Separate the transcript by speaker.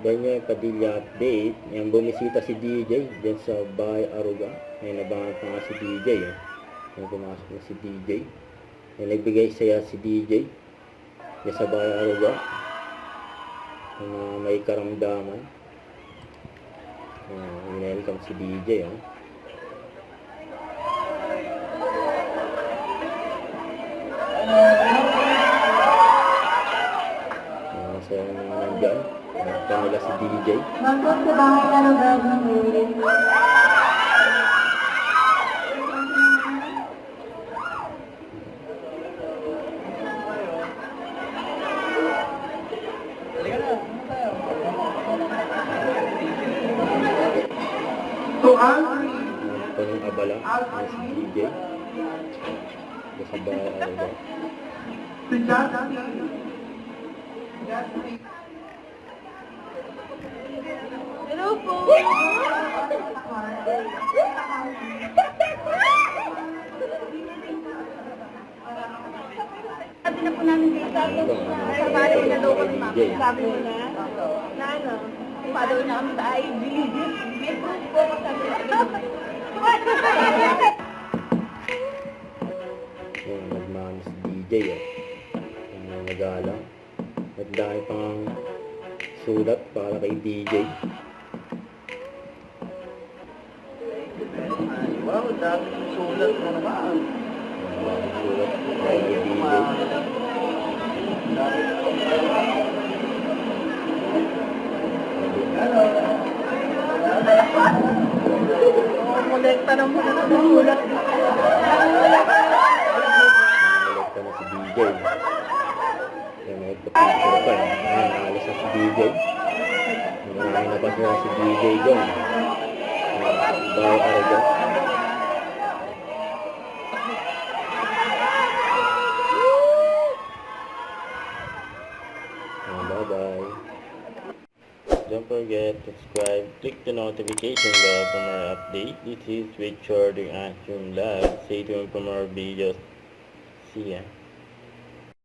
Speaker 1: Ganyan Padilla update. Yan, bumisita si DJ dyan sa Bahay Aruga. Yan, nabangat na nga si DJ. Yan, pumasok na si DJ. Yan, nagbigay saya si DJ dyan sa Bahay Aruga. Yan, may karamdaman. Yan, welcome si DJ. Yan, masaya naman nandyan. Kanila si DJ.
Speaker 2: Bangkot sa Bahay Aruga ng
Speaker 1: Panong abala na si DJ. Sa Bahay Aruga.
Speaker 2: Hello po! Sabi na po namin dito. Sa bahay na daw kami mami. Sabi mo na? Na ano? Follow na kami sa IG. May group po ako sabi na.
Speaker 1: Yung nagmahal si DJ. Yung nagala. At dahil pang sulat para kay DJ.
Speaker 3: Wow, dami sulat mo naman.
Speaker 1: Sulat para kay DJ.
Speaker 2: Molekta na muna ng sulat.
Speaker 1: Molekta na si DJ. Yan, nagpapicture pa. Alis na si DJ. Nabas na si DJ dyan. Bahay Aruga. Bye-bye. Don't forget to subscribe, click the notification bell for more updates. This is Richard Action Live. Stay tuned for more videos. See ya.